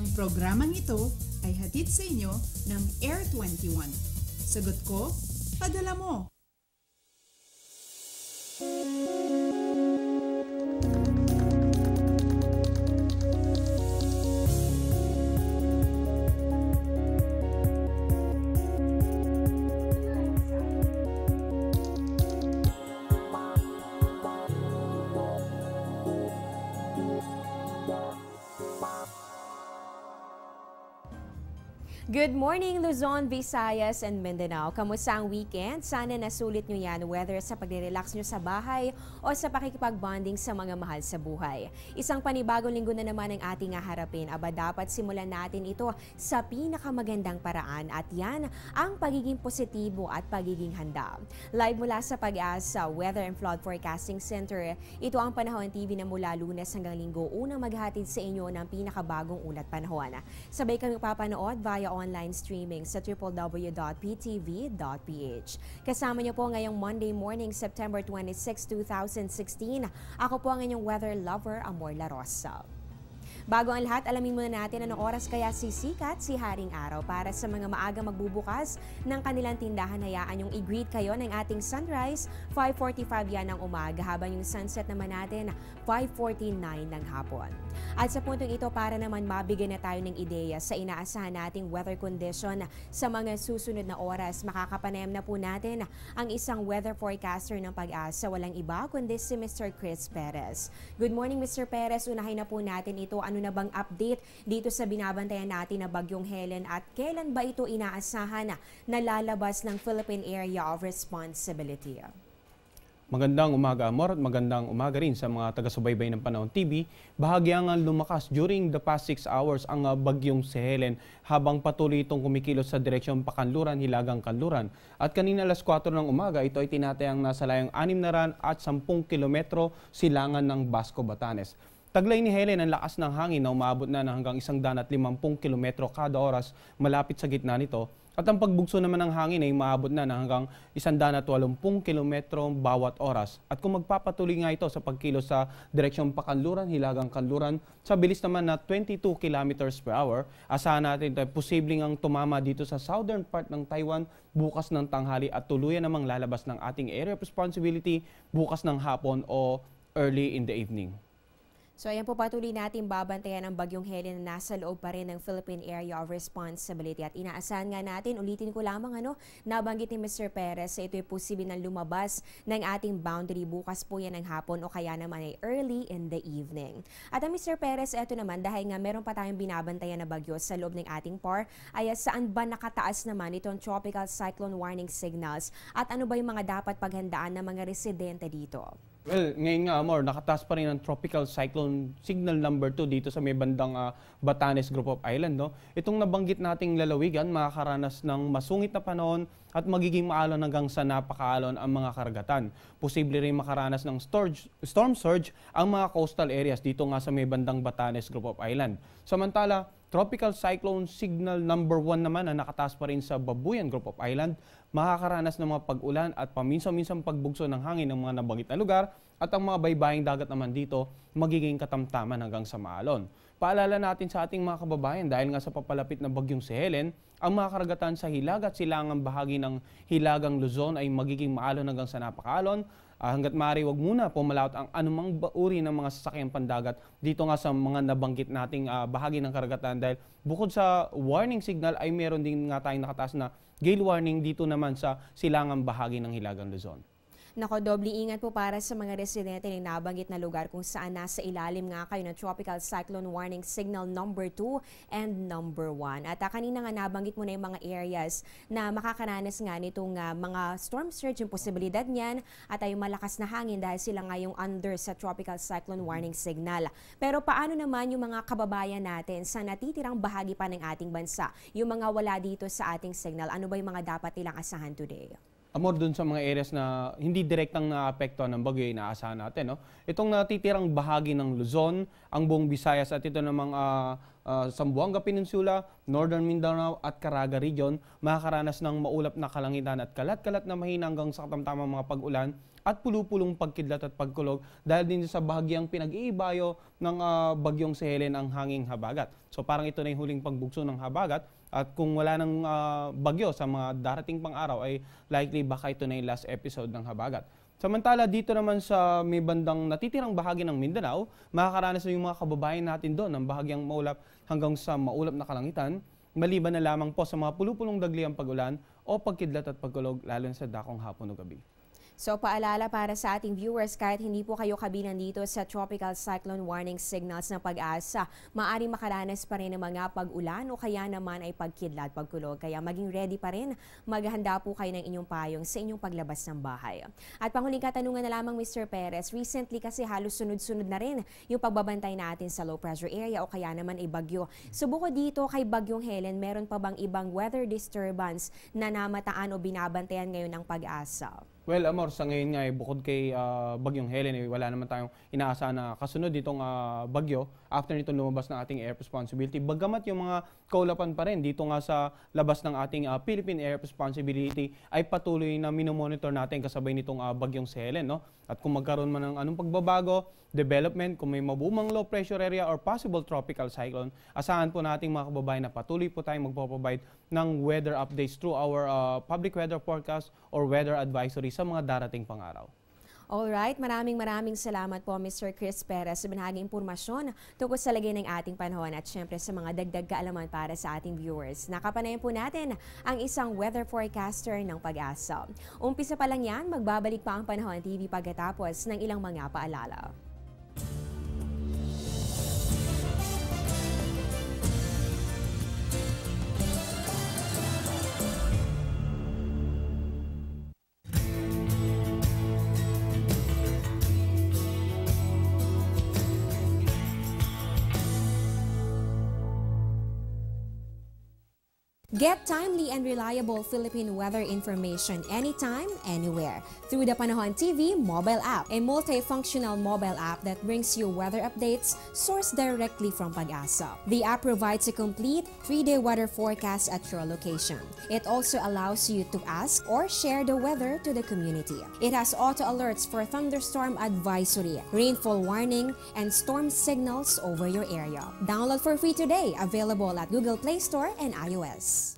Ang programang ito ay hatid sa inyo ng Air 21. Sagot ko, padala mo! Good morning, Luzon, Visayas, and Mindanao. Kamusta ang weekend? Sana nasulit nyo yan, whether sa pagre-relax nyo sa bahay o sa pakikipag-bonding sa mga mahal sa buhay. Isang panibagong linggo na naman ang ating haharapin. Aba, dapat simulan natin ito sa pinakamagandang paraan at yan ang pagiging positibo at pagiging handa. Live mula sa Pag-asa Weather and Flood Forecasting Center, ito ang Panahon TV na mula Lunes hanggang Linggo unang maghatid sa inyo ng pinakabagong ulat panahon. Sabay kami papanood via online streaming sa www.ptv.ph. Kasama niyo po ngayong Monday morning, September 26, 2016. Ako po ang inyong weather lover, Amor La Rosa. Bago ang lahat, alamin muna natin anong oras kaya sisikat si Haring Araw. Para sa mga maaga magbubukas ng kanilang tindahan, hayaan yung i-greet kayo ng ating sunrise, 5:45 yan ng umaga, habang yung sunset naman natin, 5:49 ng hapon. At sa puntong ito, para naman mabigyan na tayo ng ideya sa inaasahan nating weather condition sa mga susunod na oras, makakapanayam na po natin ang isang weather forecaster ng Pag-asa. Walang iba kundi si Mr. Chris Perez. Good morning, Mr. Perez. Unahin na po natin ito. Ano na bang update dito sa binabantayan natin na Bagyong Helen at kailan ba ito inaasahan na lalabas ng Philippine Area of Responsibility? Magandang umaga, Amor, at magandang umaga rin sa mga taga-subaybay ng Panahon TV. Bahagyang lumakas during the past 6 hours ang bagyong si Helen habang patuloy itong kumikilos sa direksyon Pakanluran, Hilagang Kanluran. At kanina alas 4 ng umaga, ito ay tinatayang nasa layong 610 kilometro silangan ng Basco, Batanes. Taglay ni Helen ang lakas ng hangin na umabot na ng hanggang 150 kilometro kada oras malapit sa gitna nito. At ang pagbugso naman ng hangin ay maabot na ng hanggang 180 kilometro bawat oras. At kung magpapatuloy nga ito sa pagkilos sa direksyong Pakanluran, Hilagang Kanluran, sa bilis naman na 22 kilometers per hour, asahan natin ito ay posibleng ang tumama dito sa southern part ng Taiwan bukas ng tanghali at tuluyan namang lalabas ng ating area of responsibility bukas ng hapon o early in the evening. So ayan po, patuloy natin babantayan ang Bagyong Helen na nasa loob pa rin ng Philippine Area of Responsibility. At inaasahan nga natin, ulitin ko lamang nabanggit ni Mr. Perez, ito ay posible na lumabas ng ating boundary bukas po yan ng hapon o kaya naman ay early in the evening. At Mr. Perez, ito naman, dahil nga meron pa tayong binabantayan na bagyo sa loob ng ating PAR, ay saan ba nakataas naman itong tropical cyclone warning signals at ano ba yung mga dapat paghandaan ng mga residente dito? Well, ngayon nga, Amor, nakataas pa rin ang Tropical Cyclone Signal number 2 dito sa may bandang Batanes Group of Island. No? Itong nabanggit nating lalawigan, makakaranas ng masungit na panahon at magiging maalon hanggang sa napakaalon ang mga karagatan. Posible rin makaranas ng storm surge ang mga coastal areas dito nga sa may bandang Batanes Group of Island. Samantala, Tropical Cyclone Signal number 1 naman na nakataas pa rin sa Babuyan Group of Island, makakaranas ng mga pag-ulan at paminsan-minsang pagbugso ng hangin ng mga nabanggit na lugar at ang mga baybaying dagat naman dito magiging katamtaman hanggang sa maalon. Paalala natin sa ating mga kababayan dahil nga sa papalapit na bagyong si Helen, ang mga karagatan sa hilag at silangang bahagi ng Hilagang Luzon ay magiging maalon hanggang sa napakaalon. Hanggat maaari, wag muna pumalawat ang anumang uri ng mga sasakyang pandagat dito nga sa mga nabanggit nating bahagi ng karagatan dahil bukod sa warning signal ay meron din nga tayong nakataas na gale warning dito naman sa silangang bahagi ng Hilagang Luzon. Nako, doble ingat po para sa mga residente ng nabanggit na lugar kung saan nasa ilalim nga kayo ng Tropical Cyclone Warning Signal number 2 and number 1. At kanina nga nabanggit mo na yung mga areas na makakaranas nga nitong mga storm surge, yung posibilidad niyan at ay malakas na hangin dahil sila nga yung under sa Tropical Cyclone Warning Signal. Pero paano naman yung mga kababayan natin sa natitirang bahagi pa ng ating bansa, yung mga wala dito sa ating signal, ano ba yung mga dapat nilang asahan today? Amor, dun sa mga areas na hindi direktang naapektuhan ng bagyo, inaasahan natin. No? Itong natitirang bahagi ng Luzon, ang buong Visayas at ito namang Zamboanga Peninsula, Northern Mindanao at Caraga Region, makakaranas ng maulap na kalangitan at kalat-kalat na mahina hanggang sa katamtamang mga pag-ulan at pulupulong pagkidlat at pagkulog dahil din sa bahagyang pinag-iibayo ng bagyong si Helen ang hanging habagat. So parang ito na yung huling pagbugso ng habagat at kung wala ng bagyo sa mga darating pang araw ay likely baka ito na yung last episode ng habagat. Samantala dito naman sa may bandang natitirang bahagi ng Mindanao, makakaranas na yung mga kababayan natin doon ng bahagyang maulap hanggang sa maulap na kalangitan, maliban na lamang po sa mga pulupulong dagliang pag-ulan o pagkidlat at pagkulog lalo sa dakong hapon o gabi. So paalala para sa ating viewers, kahit hindi po kayo kabilang dito sa tropical cyclone warning signals ng Pag-asa, maaaring makaranas pa rin ng mga pag-ulan o kaya naman ay pagkidlat, pagkulog. Kaya maging ready pa rin, maghanda po kayo ng inyong payong sa inyong paglabas ng bahay. At panghuling katanungan na lamang Mr. Perez, recently kasi halos sunod-sunod na rin yung pagbabantay natin sa low pressure area o kaya naman ay bagyo. So bukod dito kay Bagyong Helen, meron pa bang ibang weather disturbance na namataan o binabantayan ngayon ng Pag-asa? Well, Amor, sa ngayon nga bukod kay Bagyong Helen, wala naman tayong inaasahan na kasunod ditong bagyo after nito lumabas ng ating air responsibility. Bagamat yung mga kaulapan pa rin dito nga sa labas ng ating Philippine Air Responsibility ay patuloy na minomonitor natin kasabay nitong Bagyong si Helen. No? At kung magkaroon man ng anong pagbabago, development, kung may mabumang low pressure area or possible tropical cyclone, asahan po nating mga kababayan na patuloy po tayong magpo-provide ng weather updates through our public weather forecast or weather advisory sa mga darating pang araw. Alright, maraming salamat po Mr. Chris Perez sa binahaging impormasyon tungkol sa lagay ng ating panahon at syempre sa mga dagdag kaalaman para sa ating viewers. Nakapanayan po natin ang isang weather forecaster ng Pag-asa. Umpisa pa lang yan, magbabalik pa ang Panahon TV pagkatapos ng ilang mga paalala. Get timely and reliable Philippine weather information anytime, anywhere through the Panahon TV mobile app, a multifunctional mobile app that brings you weather updates sourced directly from Pag-asa. The app provides a complete 3-day weather forecast at your location. It also allows you to ask or share the weather to the community. It has auto alerts for thunderstorm advisory, rainfall warning, and storm signals over your area. Download for free today, available at Google Play Store and iOS.